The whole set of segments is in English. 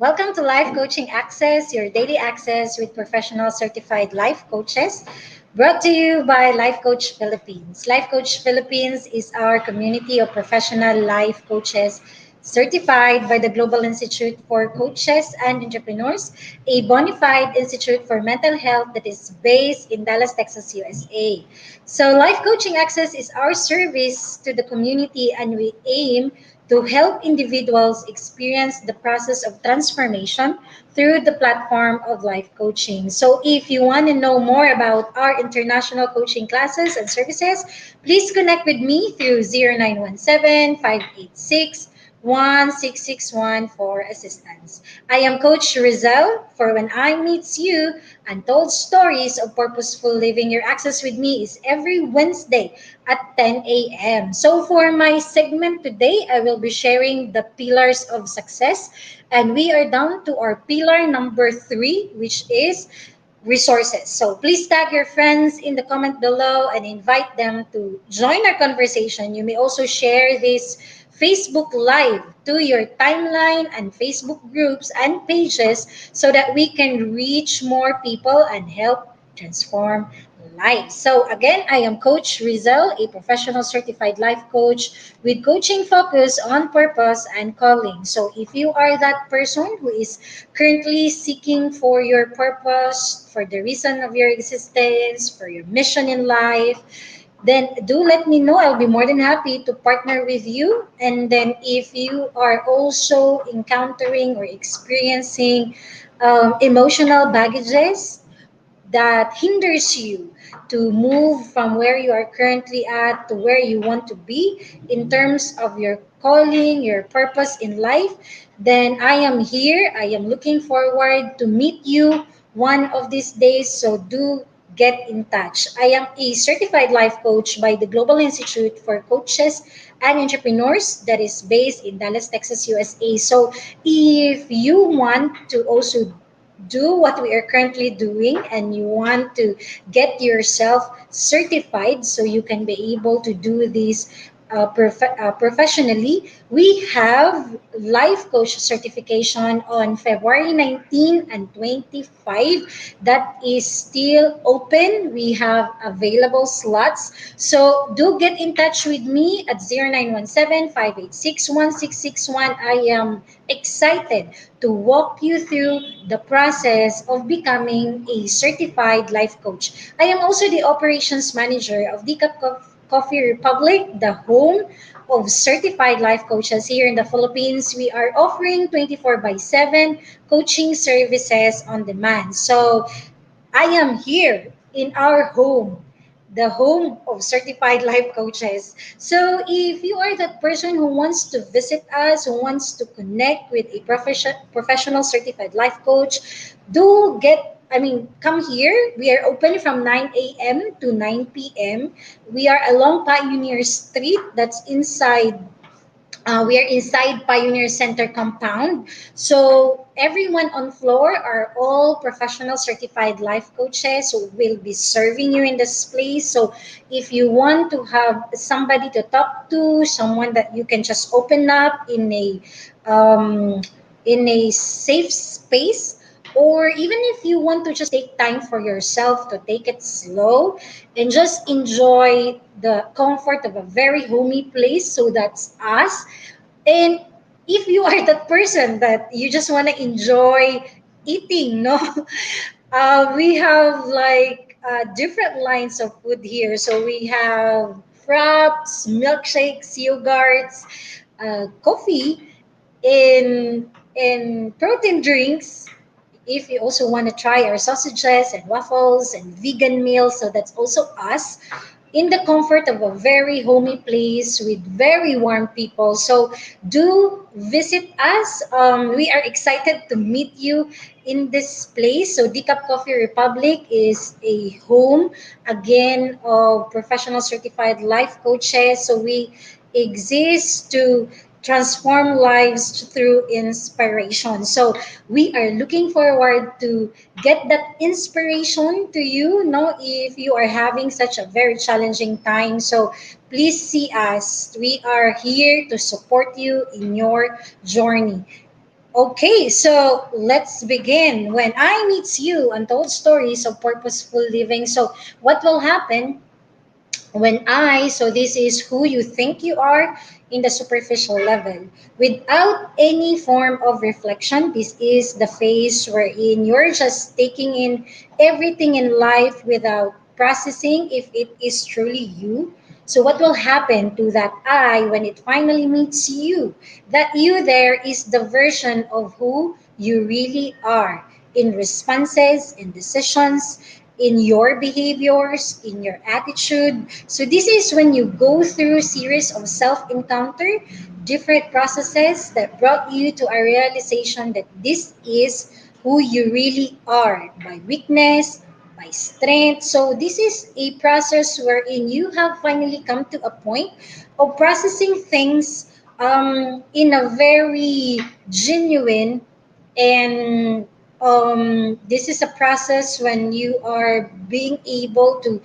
Welcome to Life Coaching Access, your daily access with professional certified life coaches. Brought to you by Life Coach Philippines. Life Coach Philippines is our community of professional life coaches certified by the Global Institute for Coaches and Entrepreneurs, a bona fide institute for mental health that is based in Dallas, Texas, USA. So, Life Coaching Access is our service to the community, and we aim to help individuals experience the process of transformation through the platform of life coaching. So, if you want to know more about our international coaching classes and services, please connect with me through 0917-586-1661 for assistance. I am Coach Rezzhel for When I Meets You, Untold Stories of Purposeful Living. Your access with me is every Wednesday at 10 a.m. So, for my segment today, I will be sharing the pillars of success. And we are down to our pillar number three, which is resources. So please tag your friends in the comment below and invite them to join our conversation. You may also share this Facebook Live to your timeline and Facebook groups and pages so that we can reach more people and help transform lives. So again, I am Coach Rezzhel, a professional certified life coach with coaching focus on purpose and calling. So if you are that person who is currently seeking for your purpose, for the reason of your existence, for your mission in life, then do let me know. I'll be more than happy to partner with you. And then if you are also encountering or experiencing emotional baggages that hinders you to move from where you are currently at to where you want to be in terms of your calling, your purpose in life, then I am here. I am looking forward to meet you one of these days. So do get in touch. I am a certified life coach by the Global Institute for Coaches and Entrepreneurs that is based in Dallas, Texas, USA. So if you want to also do what we are currently doing and you want to get yourself certified so you can be able to do this professionally, we have life coach certification on February 19 and 25 that is still open. We have available slots. So do get in touch with me at 0917-586-1661. I am excited to walk you through the process of becoming a certified life coach. I am also the operations manager of Coffee Republic, the home of certified life coaches here in the Philippines. We are offering 24 by 7 coaching services on demand. So I am here in our home, the home of certified life coaches. So if you are that person who wants to visit us, who wants to connect with a professional certified life coach, come here. We are open from 9 a.m. to 9 p.m. We are along Pioneer Street, that's inside we are inside Pioneer Center compound. So everyone on floor are all professional certified life coaches who will be serving you in this place. So if you want to have somebody to talk to, someone that you can just open up um, in a safe space, or even if you want to just take time for yourself to take it slow and just enjoy the comfort of a very homey place, so that's us. And if you are that person that you just want to enjoy eating, no, we have like different lines of food here. So we have fraps, milkshakes, yogurts, coffee, in protein drinks. If you also want to try our sausages and waffles and vegan meals, so that's also us in the comfort of a very homey place with very warm people. So do visit us. We are excited to meet you in this place. So Decaf Coffee Republic is a home again of professional certified life coaches. So we exist to transform lives through inspiration. So we are looking forward to get that inspiration to you, no, if you are having such a very challenging time. So please see us. We are here to support you in your journey. Okay, so let's begin. When I meet you, Untold Stories of Purposeful Living. So, what will happen so this is who you think you are in the superficial level. Without any form of reflection, this is the phase wherein you're just taking in everything in life without processing if it is truly you. So, what will happen to that I when it finally meets you? That you there is the version of who you really are in responses, in decisions, in your behaviors, in your attitude. So this is when you go through series of self-encounter, different processes that brought you to a realization that this is who you really are by weakness, by strength. So this is a process wherein you have finally come to a point of processing things in a very genuine and this is a process when you are being able to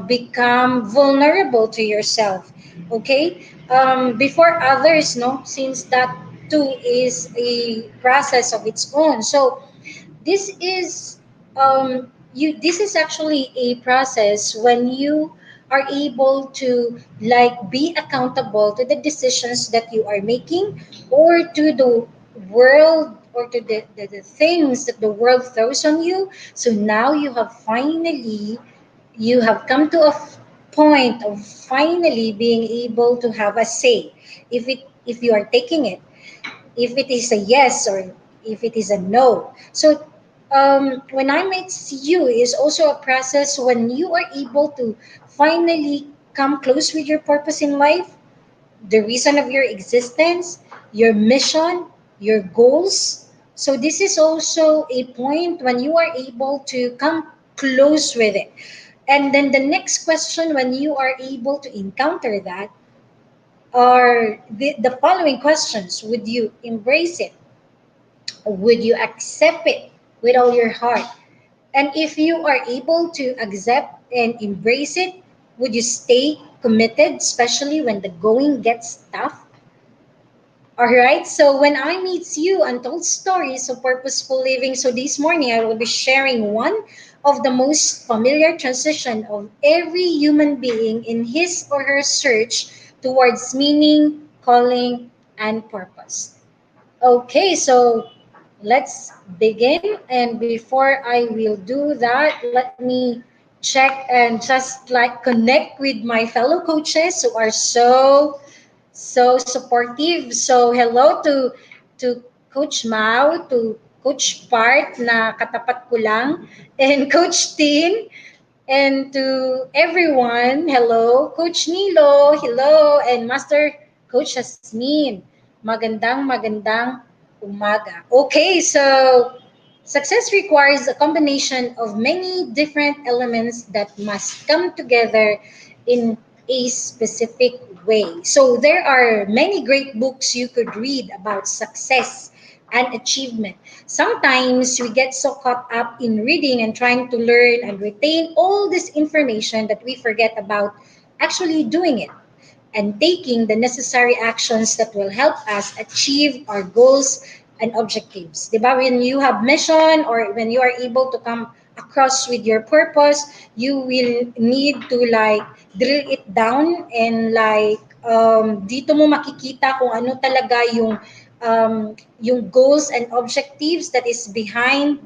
become vulnerable to yourself, okay, before others, no, since that too is a process of its own. So this is this is actually a process when you are able to like be accountable to the decisions that you are making or to the world or to the things that the world throws on you. So now you have come to a point of finally being able to have a say if you are taking it, if it is a yes or if it is a no. So when I met you is also a process when you are able to finally come close with your purpose in life, the reason of your existence, your mission, your goals. So this is also a point when you are able to come close with it. And then the next question when you are able to encounter that are the following questions: would you embrace it? Would you accept it with all your heart? And if you are able to accept and embrace it, would you stay committed, especially when the going gets tough? All right, so when I meet you, Untold Stories of Purposeful Living. So this morning, I will be sharing one of the most familiar transition of every human being in his or her search towards meaning, calling, and purpose. Okay, so let's begin. And before I will do that, let me check and just like connect with my fellow coaches who are so supportive. So hello to Coach Mao, to Coach Part na katapat ko lang, and Coach Tin, and to everyone, hello, Coach Nilo, hello, and Master Coach Jasmine. Magandang umaga. Okay, so success requires a combination of many different elements that must come together in a specific way. So there are many great books you could read about success and achievement. Sometimes we get so caught up in reading and trying to learn and retain all this information that we forget about actually doing it and taking the necessary actions that will help us achieve our goals and objectives. Diba? When you have mission or when you are able to come across with your purpose, you will need to like drill it down and like dito mo makikita kung ano talaga yung goals and objectives that is behind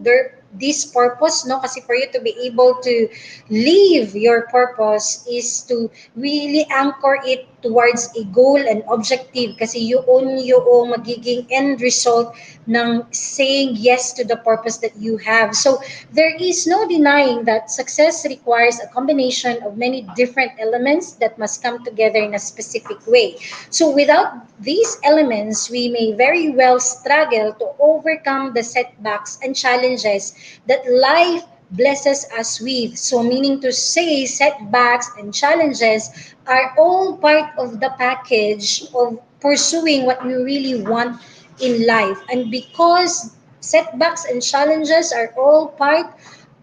this purpose, no, kasi for you to be able to live your purpose is to really anchor it towards a goal and objective kasi yun yung magiging end result ng saying yes to the purpose that you have. So there is no denying that success requires a combination of many different elements that must come together in a specific way. So without these elements, we may very well struggle to overcome the setbacks and challenges that life blesses us with. So, meaning to say, setbacks and challenges are all part of the package of pursuing what we really want in life. And because setbacks and challenges are all part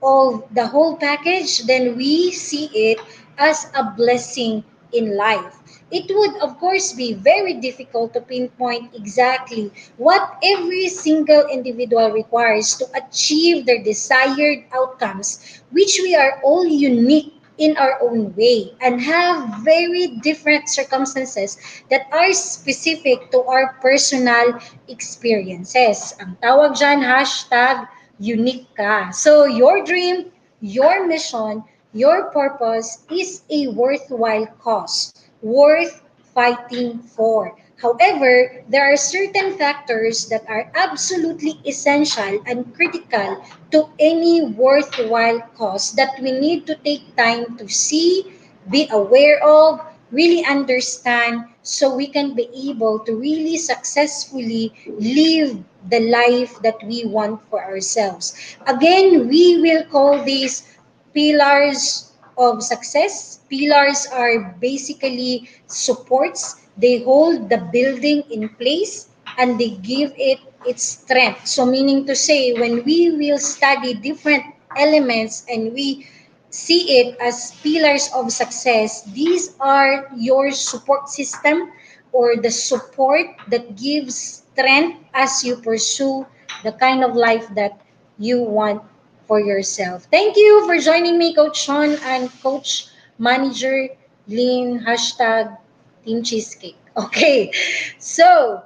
of the whole package, then we see it as a blessing in life. it would, of course, be very difficult to pinpoint exactly what every single individual requires to achieve their desired outcomes, which we are all unique in our own way and have very different circumstances that are specific to our personal experiences. Ang tawag dyan, hashtag unique ka. So your dream, your mission, your purpose is a worthwhile cause, worth fighting for. However, there are certain factors that are absolutely essential and critical to any worthwhile cause that we need to take time to see, be aware of, really understand, so we can be able to really successfully live the life that we want for ourselves. Again, we will call these pillars of success. Pillars are basically supports. They hold the building in place and they give it its strength. So meaning to say, when we will study different elements and we see it as pillars of success, these are your support system or the support that gives strength as you pursue the kind of life that you want for yourself. Thank you for joining me, Coach Sean and Coach Manager Lynn, hashtag Team Cheesecake. Okay, so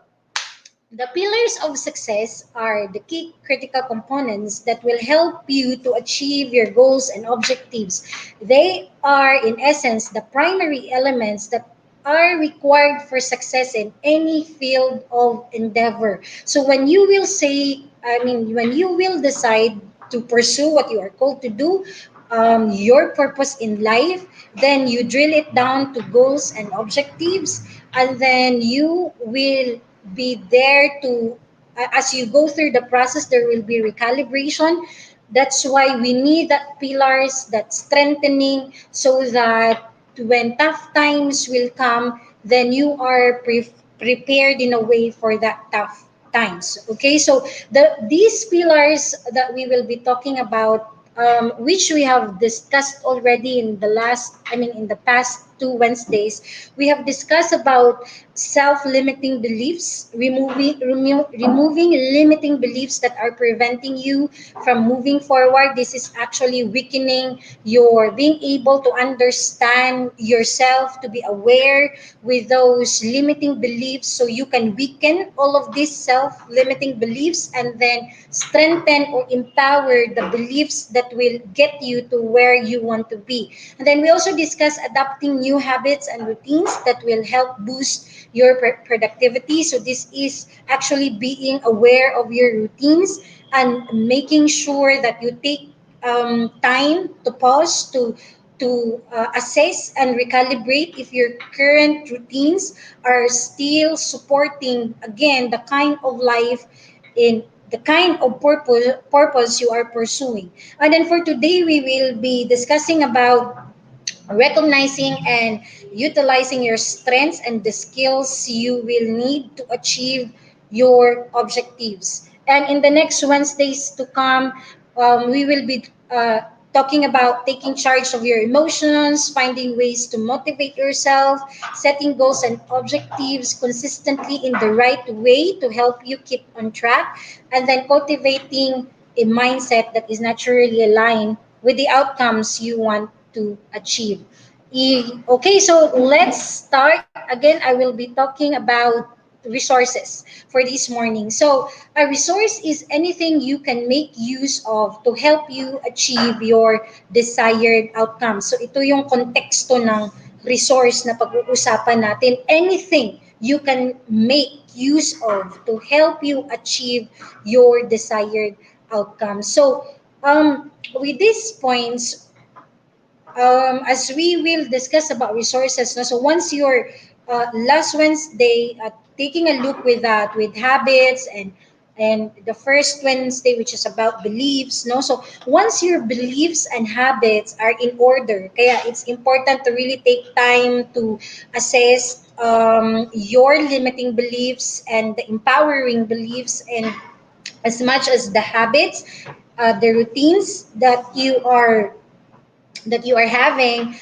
the pillars of success are the key critical components that will help you to achieve your goals and objectives. They are, in essence, the primary elements that are required for success in any field of endeavor. So when you will say, I mean, when you will decide to pursue what you are called to do, your purpose in life, then you drill it down to goals and objectives, and then you will be there to, as you go through the process, there will be recalibration. That's why we need that pillars, that strengthening, so that when tough times will come, then you are prepared in a way for that tough times. Okay, so these pillars that we will be talking about, which we have discussed already in the last, I mean, in the past 2 Wednesdays, we have discussed about self-limiting beliefs, removing limiting beliefs that are preventing you from moving forward. This is actually weakening your being able to understand yourself, to be aware with those limiting beliefs, so you can weaken all of these self-limiting beliefs and then strengthen or empower the beliefs that will get you to where you want to be. And then we also discuss adapting new habits and routines that will help boost your productivity. So this is actually being aware of your routines and making sure that you take time to pause to assess and recalibrate if your current routines are still supporting again the kind of life in the kind of purpose you are pursuing. And then for today we will be discussing about recognizing and utilizing your strengths and the skills you will need to achieve your objectives. And in the next Wednesdays to come, we will be talking about taking charge of your emotions, finding ways to motivate yourself, setting goals and objectives consistently in the right way to help you keep on track, and then cultivating a mindset that is naturally aligned with the outcomes you want to achieve. Okay, so let's start. Again, I will be talking about resources for this morning. So, a resource is anything you can make use of to help you achieve your desired outcome. So, ito yung konteksto ng resource na pag-uusapan natin. Anything you can make use of to help you achieve your desired outcome. So, with these points, as we will discuss about resources, no? So once your last Wednesday, taking a look with that, with habits and the first Wednesday, which is about beliefs, no? So once your beliefs and habits are in order, kaya it's important to really take time to assess your limiting beliefs and the empowering beliefs, and as much as the habits, the routines that you are having,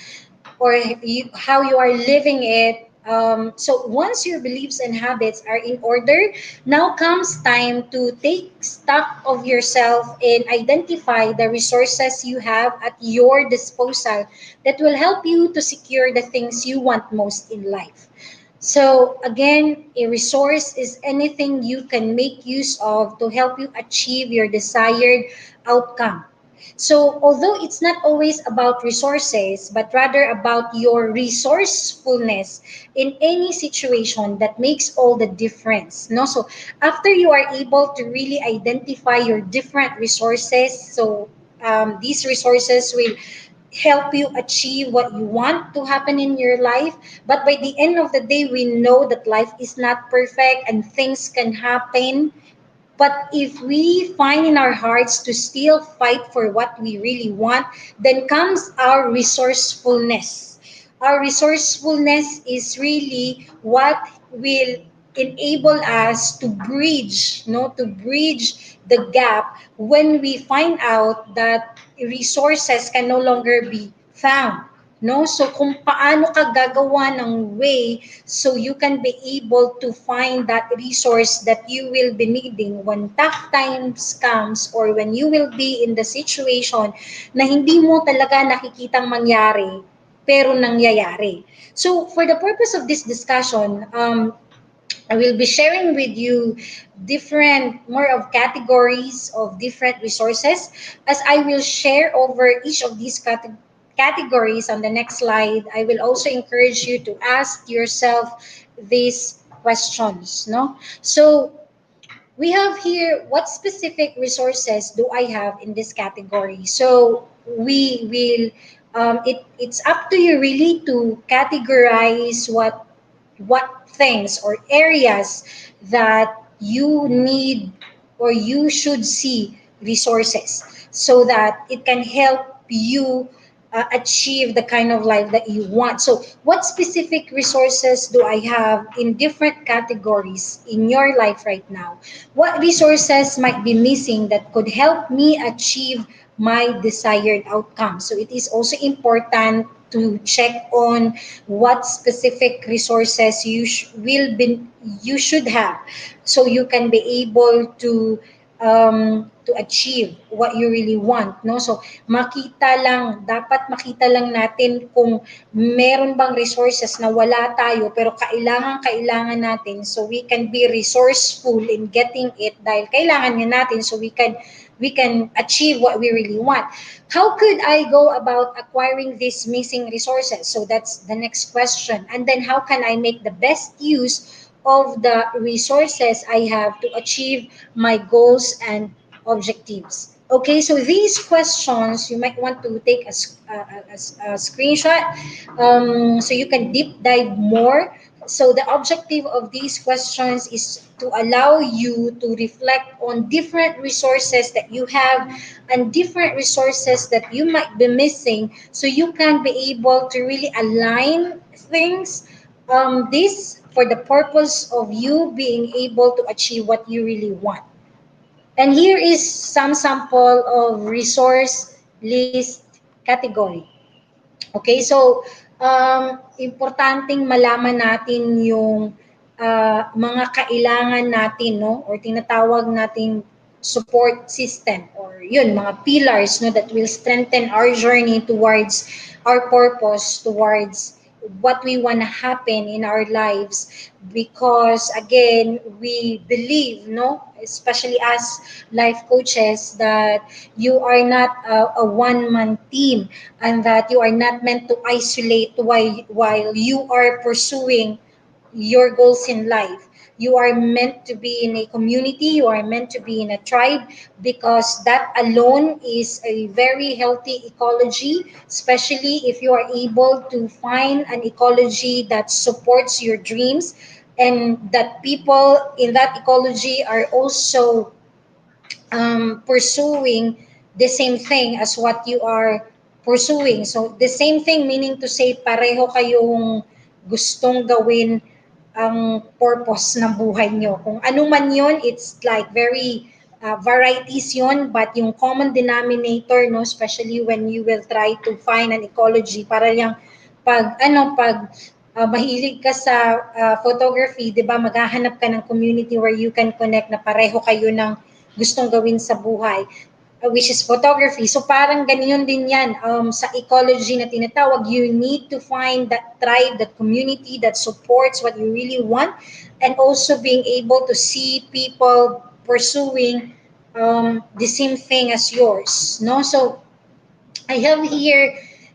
or how you are living it, So once your beliefs and habits are in order, now comes time to take stock of yourself and identify the resources you have at your disposal that will help you to secure the things you want most in life. So again, a resource is anything you can make use of to help you achieve your desired outcome. So although it's not always about resources, but rather about your resourcefulness in any situation that makes all the difference. No? So after you are able to really identify your different resources, so these resources will help you achieve what you want to happen in your life. But by the end of the day, we know that life is not perfect and things can happen. But if we find in our hearts to still fight for what we really want, then comes our resourcefulness. Our resourcefulness is really what will enable us to bridge, no, to bridge the gap when we find out that resources can no longer be found. No, so kung paano ka gagawa ng way so you can be able to find that resource that you will be needing when tough times comes, or when you will be in the situation na hindi mo talaga nakikitang mangyari pero nangyayari. So for the purpose of this discussion, I will be sharing with you different, more of categories of different resources, as I will share over each of these categories on the next slide. I will also encourage you to ask yourself these questions. No? So we have here, what specific resources do I have in this category? So we will, it's up to you really to categorize what things or areas that you need or you should see resources, so that it can help you achieve the kind of life that you want. So what specific resources do I have in different categories in your life right now? What resources might be missing that could help me achieve my desired outcome? So it is also important to check on what specific resources you should have, so you can be able to achieve what you really want, no? So dapat makita lang natin kung meron bang resources na wala tayo pero kailangan natin, so we can be resourceful in getting it dahil kailangan nga natin, so we can achieve what we really want. How could I go about acquiring these missing resources? So that's the next question. And then how can I make the best use of the resources I have to achieve my goals and objectives? Okay, so these questions you might want to take a screenshot, so you can deep dive more. So the objective of these questions is to allow you to reflect on different resources that you have and different resources that you might be missing, so you can be able to really align things, this for the purpose of you being able to achieve what you really want. And here is some sample of resource list category. Okay, so importanteng malaman natin yung mga kailangan natin, no, or tinatawag nating support system, or yun, mga pillars, no, that will strengthen our journey towards our purpose, towards what we want to happen in our lives. Because again, we believe, no, especially as life coaches, that you are not a one-man team, and that you are not meant to isolate while you are pursuing your goals in life. You are meant to be in a community, you are meant to be in a tribe, because that alone is a very healthy ecology, especially if you are able to find an ecology that supports your dreams, and that people in that ecology are also pursuing the same thing as what you are pursuing. So the same thing, meaning to say pareho kayong gustong gawin ang purpose ng buhay nyo. Kung ano man yun, it's like very varieties yun, but yung common denominator, no, especially when you will try to find an ecology, para yung pag mahilig ka sa photography, 'di ba? Maghahanap ka ng community where you can connect na pareho kayo ng gustong gawin sa buhay, which is photography. So parang ganyan din 'yan sa ecology na tinatawag. You need to find that tribe, that community that supports what you really want, and also being able to see people pursuing the same thing as yours, no? So I have here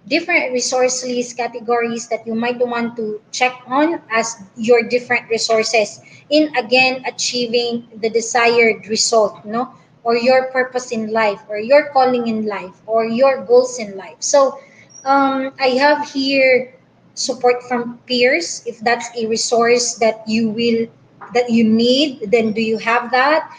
different resource list categories that you might want to check on as your different resources in again achieving the desired result, no? Or your purpose in life, or your calling in life, or your goals in life. So I have here support from peers. If that's a resource that you need, then do you have that?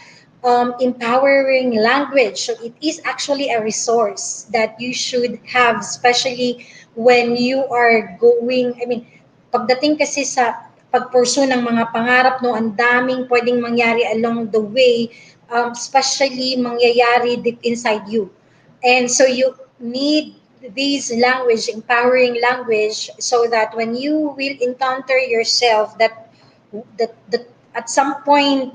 Empowering language. So it is actually a resource that you should have, especially when you are going, I mean, pagdating kasi sa pagpursue ng mga pangarap, no, ang daming pwedeng mangyari along the way, especially mangyayari deep inside you. And so you need these language, empowering language, so that when you will encounter yourself that at some point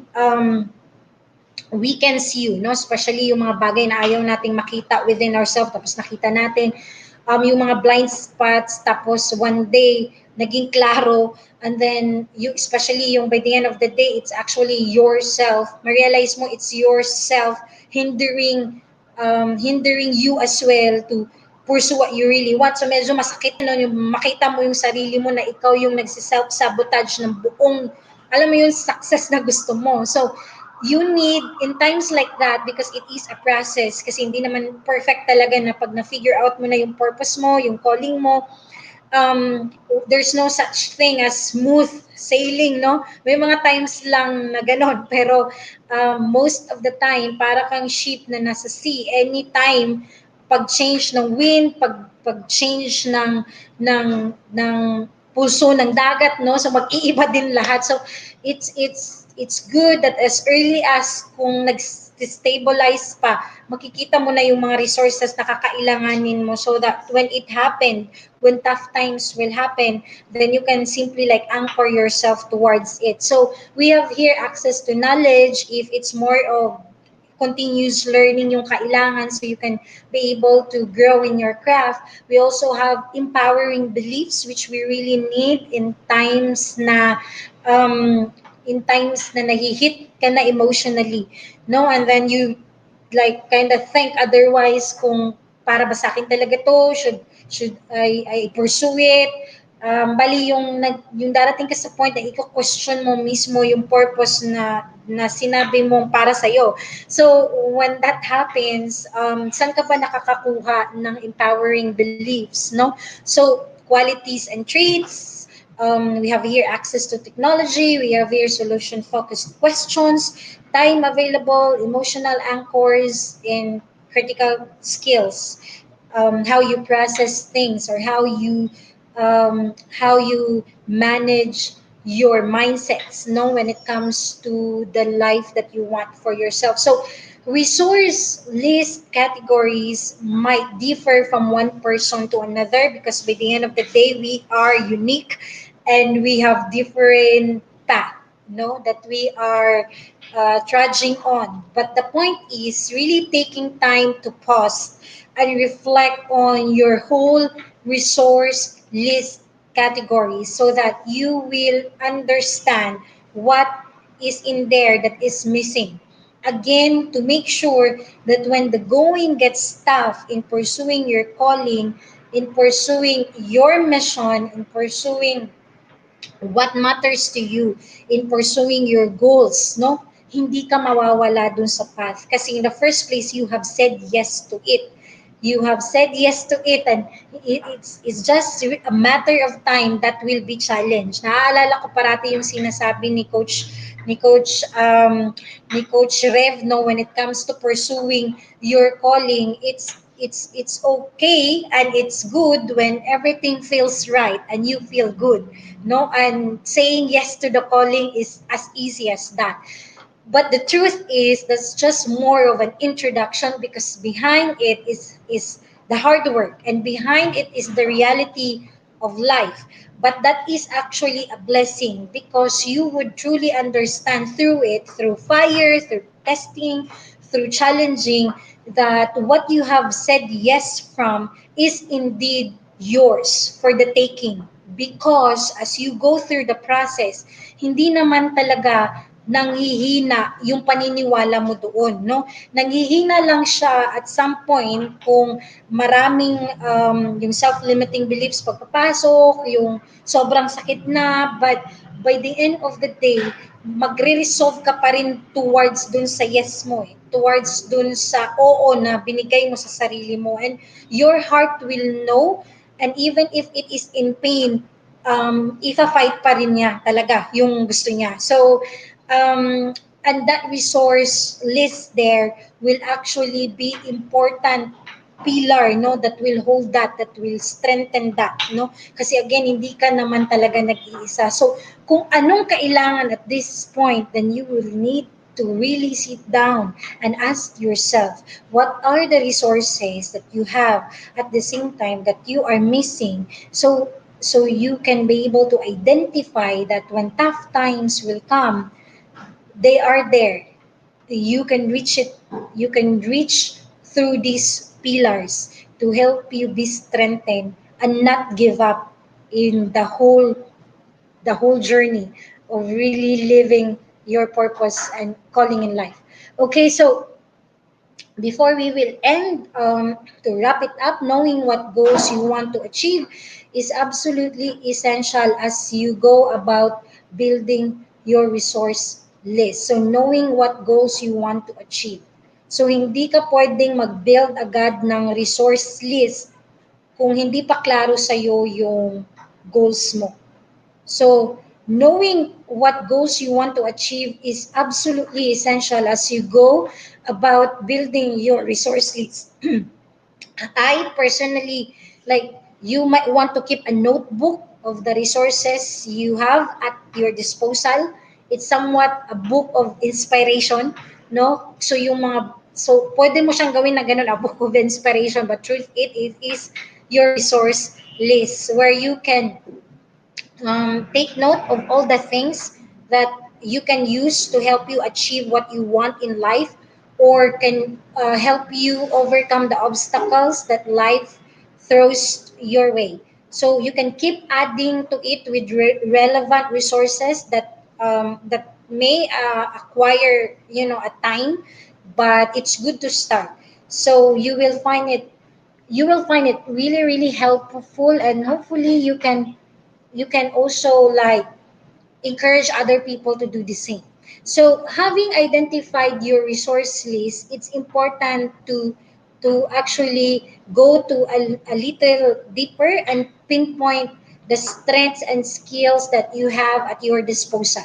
weakens you, no? Especially yung mga bagay na ayaw nating makita within ourselves, tapos nakita natin yung mga blind spots, tapos one day naging klaro, and then you, especially yung by the end of the day, it's actually yourself. Ma-realize mo it's yourself hindering you as well to pursue what you really want. So medyo masakit no, yung makita mo yung sarili mo na ikaw yung nagsiself-sabotage ng buong, alam mo yung success na gusto mo. So you need in times like that, because it is a process, kasi hindi naman perfect talaga na pag na-figure out mo na yung purpose mo, yung calling mo, um, there's no such thing as smooth sailing, no? May mga times lang na ganon, pero most of the time, para kang ship na nasa sea. Anytime, pag-change ng wind, pag-change ng pulso ng dagat, no? So mag-iiba din lahat. So it's good that as early as kung nag-stabilize pa, makikita mo na yung mga resources na kakailanganin mo, so that when it happened, when tough times will happen, then you can simply like anchor yourself towards it. So we have here access to knowledge if it's more of continuous learning yung kailangan, so you can be able to grow in your craft. We also have empowering beliefs, which we really need in times na nahihit ka na emotionally, no? And then you like kind of think otherwise, kung para ba sa akin talaga to, should I pursue it. Bali yung darating ka sa point na i-question mo mismo yung purpose na sinabi mong para sa iyo. So when that happens, saan ka ba nakakakuha ng empowering beliefs, no? So qualities and traits, we have here access to technology, we have here solution focused questions, time available, emotional anchors, and critical skills. How you process things, or how you manage your mindsets, no, when it comes to the life that you want for yourself. So resource list categories might differ from one person to another, because by the end of the day we are unique and we have different path, no, that we are trudging on. But the point is really taking time to pause and reflect on your whole resource list categories, so that you will understand what is in there that is missing. Again, to make sure that when the going gets tough in pursuing your calling, in pursuing your mission, in pursuing what matters to you, in pursuing your goals, no? Hindi ka mawawala dun sa path. Kasi in the first place, you have said yes to it. You have said yes to it, and it's just a matter of time that will be challenged. Naaalala ko parati yung sinasabi ni Coach Rev, no, when it comes to pursuing your calling, it's okay and it's good when everything feels right and you feel good, no, and saying yes to the calling is as easy as that. But the truth is that's just more of an introduction, because behind it is the hard work, and behind it is the reality of life. But that is actually a blessing because you would truly understand through it, through fire, through testing, through challenging, that what you have said yes from is indeed yours for the taking. Because as you go through the process, hindi naman talaga nanghihina yung paniniwala mo doon, no? Nanghihina lang siya at some point kung maraming yung self-limiting beliefs pagpapasok, yung sobrang sakit na, but by the end of the day, magre-resolve ka pa rin towards dun sa yes mo, towards dun sa oo na binigay mo sa sarili mo, and your heart will know, and even if it is in pain, ifa-fight pa rin niya talaga yung gusto niya. So, and that resource list there will actually be important pillar, no, that will hold that will strengthen that, no, kasi again hindi ka naman talaga nag-iisa. So kung anong kailangan at this point, then you will need to really sit down and ask yourself what are the resources that you have at the same time that you are missing, so you can be able to identify that when tough times will come, they are there. You can reach it. You can reach through these pillars to help you be strengthened and not give up in the whole journey of really living your purpose and calling in life. Okay, so before we will end, to wrap it up, knowing what goals you want to achieve is absolutely essential as you go about building your resource list. So knowing what goals you want to achieve. So hindi ka pwedeng mag-build agad ng resource list kung hindi pa klaro sa'yo yung goals mo. So, knowing what goals you want to achieve is absolutely essential as you go about building your resource list. I personally, like, you might want to keep a notebook of the resources you have at your disposal. It's somewhat a book of inspiration, no? So pwede mo siyang gawin na ganun, a book of inspiration, but truth it is your resource list where you can take note of all the things that you can use to help you achieve what you want in life, or can help you overcome the obstacles that life throws your way. So you can keep adding to it with relevant resources that may acquire a time, but it's good to start. So you will find it really really helpful, and hopefully you can also like encourage other people to do the same. So having identified your resource list, it's important to actually go to a little deeper and pinpoint the strengths and skills that you have at your disposal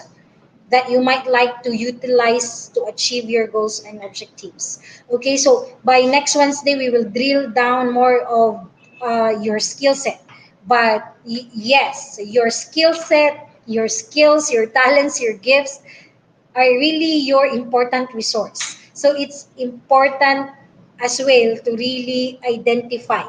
that you might like to utilize to achieve your goals and objectives. Okay, so by next Wednesday, we will drill down more of your skill set. But yes, your skill set, your skills, your talents, your gifts are really your important resource. So it's important as well to really identify,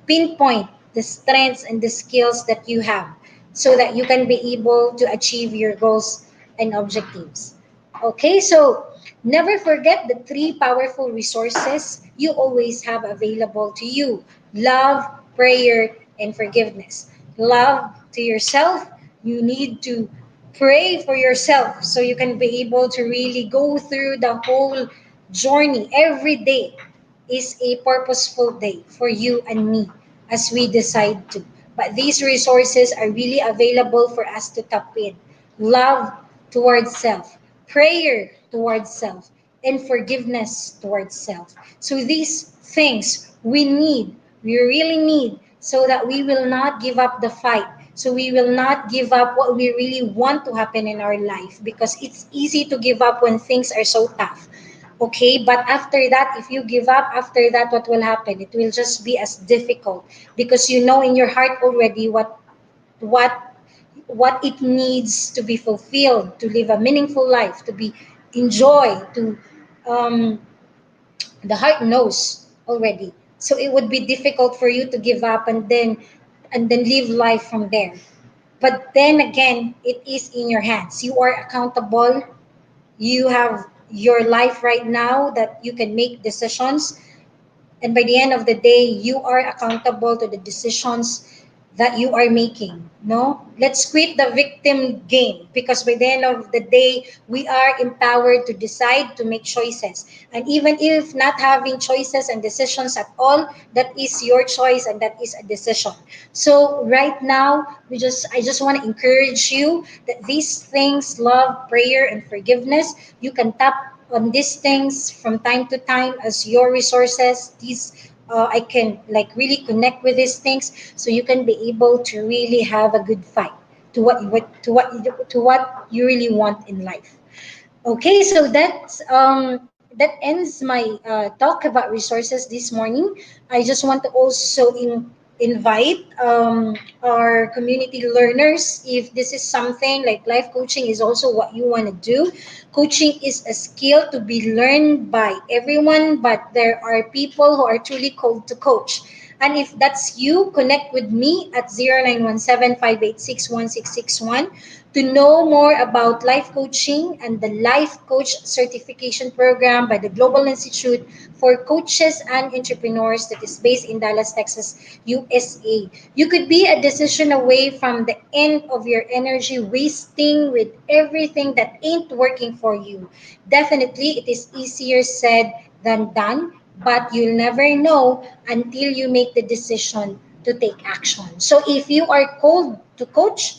pinpoint the strengths and the skills that you have so that you can be able to achieve your goals and objectives. Okay, so never forget the three powerful resources you always have available to you: love, prayer, and forgiveness. Love to yourself, you need to pray for yourself so you can be able to really go through the whole journey. Every day is a purposeful day for you and me as we decide to. But these resources are really available for us to tap in. Love towards self, prayer towards self, and forgiveness towards self. So these things we really need, so that we will not give up the fight. So we will not give up what we really want to happen in our life, because it's easy to give up when things are so tough. Okay, but after that, if you give up, after that, what will happen? It will just be as difficult, because you know in your heart already what what it needs to be fulfilled, to live a meaningful life, to be enjoy, to um, the heart knows already. So it would be difficult for you to give up, and then and then live life from there. But then again, it is in your hands. You are accountable. You have your life right now that you can make decisions, and by the end of the day, you are accountable to the decisions that you are making. No, let's quit the victim game, because by the end of the day, we are empowered to decide, to make choices. And even if not having choices and decisions at all, that is your choice and that is a decision. So right now, I just want to encourage you that these things, love, prayer, and forgiveness, you can tap on these things from time to time as your resources. These I can like really connect with these things, so you can be able to really have a good fight to what you really want in life. Okay, so that ends my talk about resources this morning. I just want to also invite our community learners, if this is something like life coaching is also what you want to do. Coaching is a skill to be learned by everyone, but there are people who are truly called to coach. And if that's you, connect with me at 0917-586-1661 to know more about life coaching and the Life Coach Certification Program by the Global Institute for Coaches and Entrepreneurs that is based in Dallas, Texas, USA. You could be a decision away from the end of your energy wasting with everything that ain't working for you. Definitely, it is easier said than done, but you'll never know until you make the decision to take action. So if you are called to coach,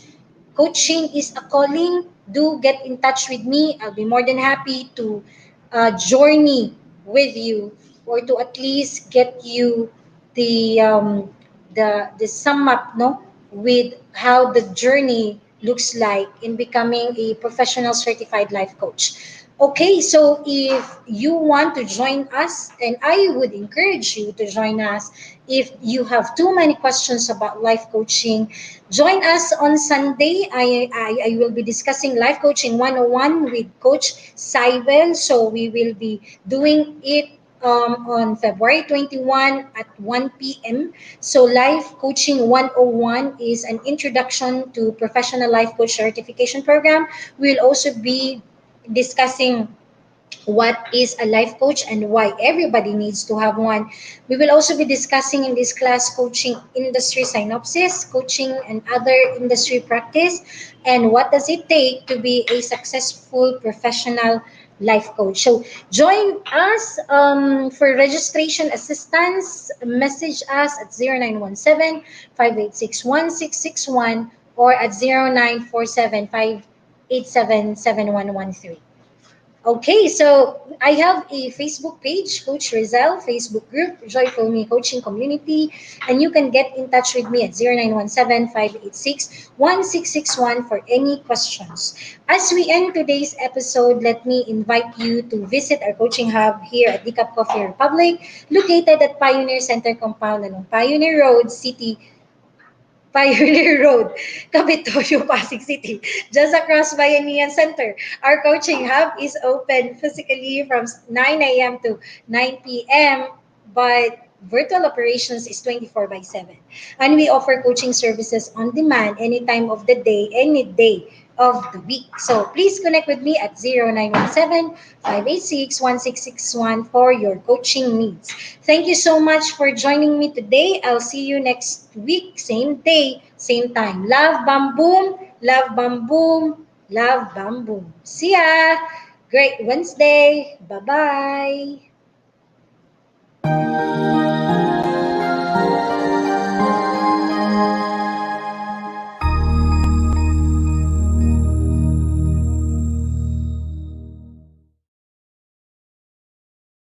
coaching is a calling, do get in touch with me. I'll be more than happy to journey with you, or to at least get you the the sum up, no, with how the journey looks like in becoming a professional certified life coach. Okay, so if you want to join us, and I would encourage you to join us, if you have too many questions about life coaching, join us on Sunday. I will be discussing Life Coaching 101 with Coach Saibel. So we will be doing it on February 21 at 1 p.m. So Life Coaching 101 is an introduction to professional life coach certification program. We'll also be discussing what is a life coach and why everybody needs to have one. We will also be discussing in this class coaching industry synopsis, coaching and other industry practice, and what does it take to be a successful professional life coach. So join us for registration assistance. Message us at 0917-586-1661 or at 0947-587-7113. Okay, so I have a Facebook page, Coach Rezzhel, Facebook group, Joyful Me Coaching Community, and you can get in touch with me at 0917-586-1661 for any questions. As we end today's episode, let me invite you to visit our coaching hub here at Decaf Coffee Republic, located at Pioneer Center Compound along Pioneer Road, Pioneer Road, Capitolio, Pasig City, just across Bayanihan Center. Our coaching hub is open physically from 9 a.m. to 9 p.m., but virtual operations is 24 by 7. And we offer coaching services on demand any time of the day, any day of the week. So please connect with me at 0917-586-1661 for your coaching needs. Thank you so much for joining me today. I'll see you next week, same day, same time. Love, bam, boom. Love, bam, boom. Love, bam, boom. See ya. Great Wednesday. Bye-bye.